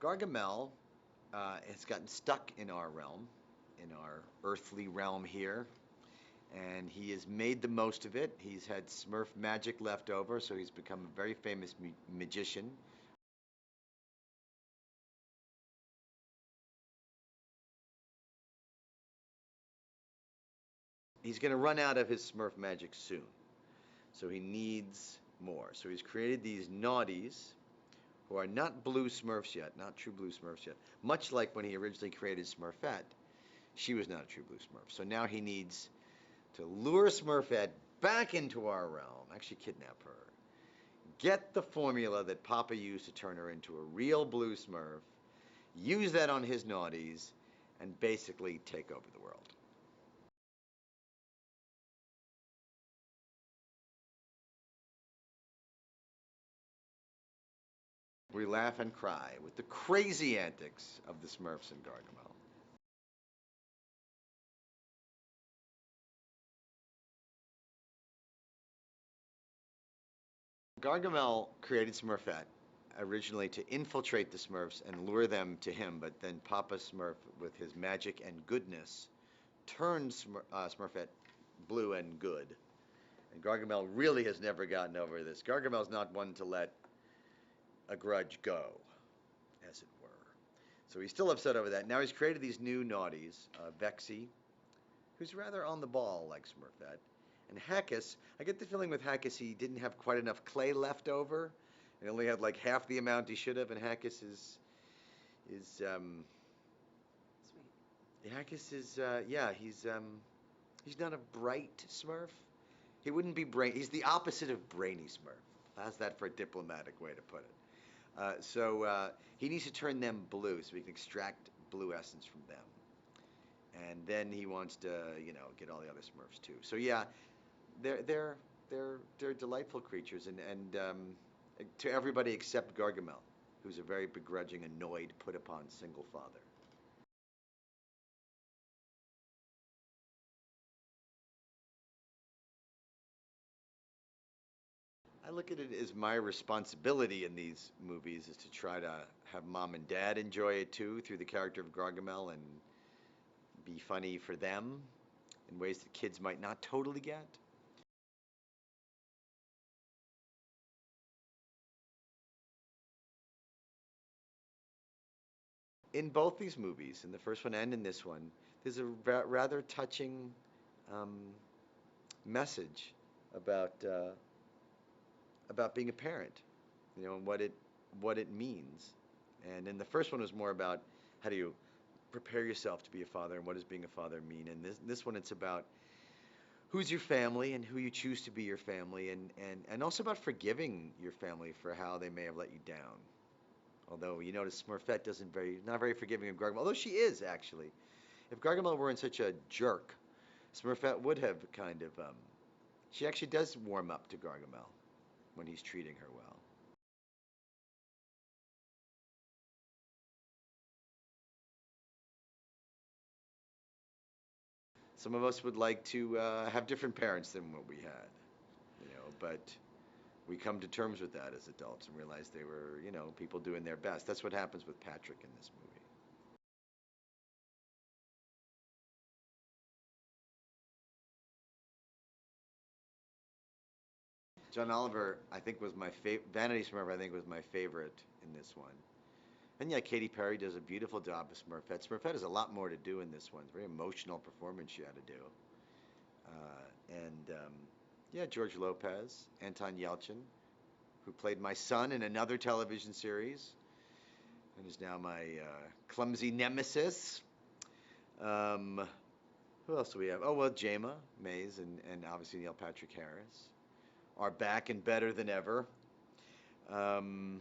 Gargamel has gotten stuck in our realm, in our earthly realm here, and he has made the most of it. He's had Smurf magic left over, so he's become a very famous magician. He's going to run out of his Smurf magic soon, so he needs more. So he's created these naughties who are not blue Smurfs yet, not true blue Smurfs yet. Much like when he originally created Smurfette, she was not a true blue Smurf. So now he needs to lure Smurfette back into our realm, actually kidnap her, get the formula that Papa used to turn her into a real blue Smurf, use that on his naughties, and basically take over the world. We laugh and cry with the crazy antics of the Smurfs and Gargamel. Gargamel created Smurfette originally to infiltrate the Smurfs and lure them to him, but then Papa Smurf, with his magic and goodness, turned Smurfette blue and good. And Gargamel really has never gotten over this. Gargamel's not one to let a grudge go, as it were. So he's still upset over that. Now he's created these new naughties, Vexy, who's rather on the ball like Smurfette, and Hackus. I get the feeling with Hackus he didn't have quite enough clay left over, and only had like half the amount he should have. And Hackus is Sweet. Hackus is yeah, he's not a bright Smurf. He wouldn't be brain. He's the opposite of brainy Smurf. How's that for a diplomatic way to put it? So he needs to turn them blue so he can extract blue essence from them. And then he wants to, get all the other Smurfs too. So yeah, they're they're they're delightful creatures, and to everybody except Gargamel, who's a very begrudging, annoyed, put upon single father. I look at it as my responsibility in these movies is to try to have mom and dad enjoy it too through the character of Gargamel and be funny for them in ways that kids might not totally get. In both these movies, in the first one and in this one, there's a rather touching um, message about about being a parent, and what it means. And in the first one was more about how do you prepare yourself to be a father and what does being a father mean. And this one it's about who's your family and who you choose to be your family, and also about forgiving your family for how they may have let you down. Although you notice Smurfette doesn't very not very forgiving of Gargamel, although she is actually. If Gargamel weren't such a jerk, Smurfette would have kind of she actually does warm up to Gargamel when he's treating her well. Some of us would like to have different parents than what we had, but we come to terms with that as adults and realize they were, people doing their best. That's what happens with Patrick in this movie. John Oliver, I think, was my favorite. Vanity Smurf, I think, was my favorite in this one. And yeah, Katy Perry does a beautiful job as Smurfette. Smurfette has a lot more to do in this one. It's a very emotional performance she had to do. And yeah, George Lopez, Anton Yelchin, who played my son in another television series and is now my clumsy nemesis. Um, who else do we have? Oh, well, Jama Mays and obviously Neil Patrick Harris are back and better than ever. Um,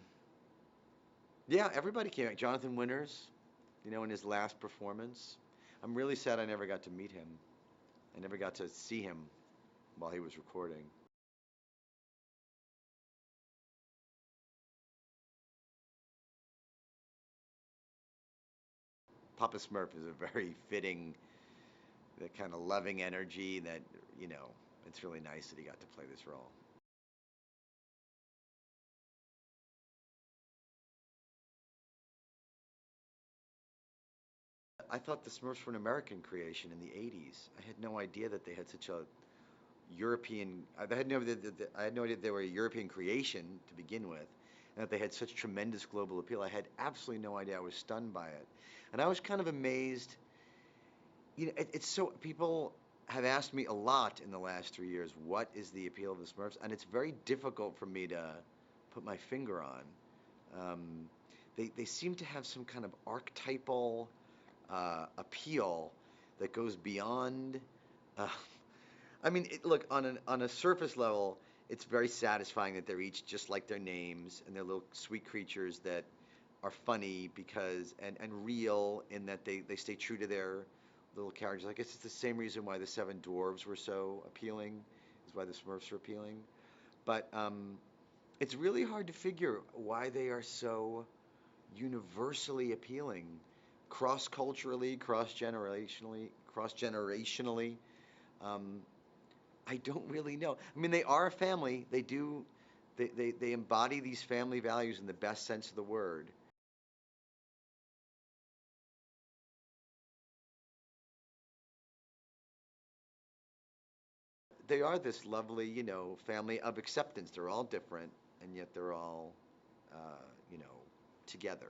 yeah, everybody came back. Jonathan Winters, in his last performance. I'm really sad I never got to meet him. I never got to see him while he was recording. Papa Smurf is a very fitting, that kind of loving energy that, it's really nice that he got to play this role. I thought the Smurfs were an American creation in the 80s. I had no idea that they had such a European. I had no idea I had no idea they were a European creation to begin with, and that they had such tremendous global appeal. I had absolutely no idea. I was stunned by it, and I was kind of amazed. It's so people have asked me a lot in the last 3 years, what is the appeal of the Smurfs, and it's very difficult for me to put my finger on. Um, they seem to have some kind of archetypal appeal that goes beyond. Uh, I mean, look, on a surface level, it's very satisfying that they're each just like their names, and they're little sweet creatures that are funny because and real in that they stay true to their little characters. I guess it's the same reason why the Seven Dwarves were so appealing, is why the Smurfs are appealing. But it's really hard to figure why they are so universally appealing, cross-culturally, cross-generationally. Um, I don't really know. I mean, they are a family. They embody these family values in the best sense of the word. They are this lovely, family of acceptance. They're all different, and yet they're all, uh, you know, together.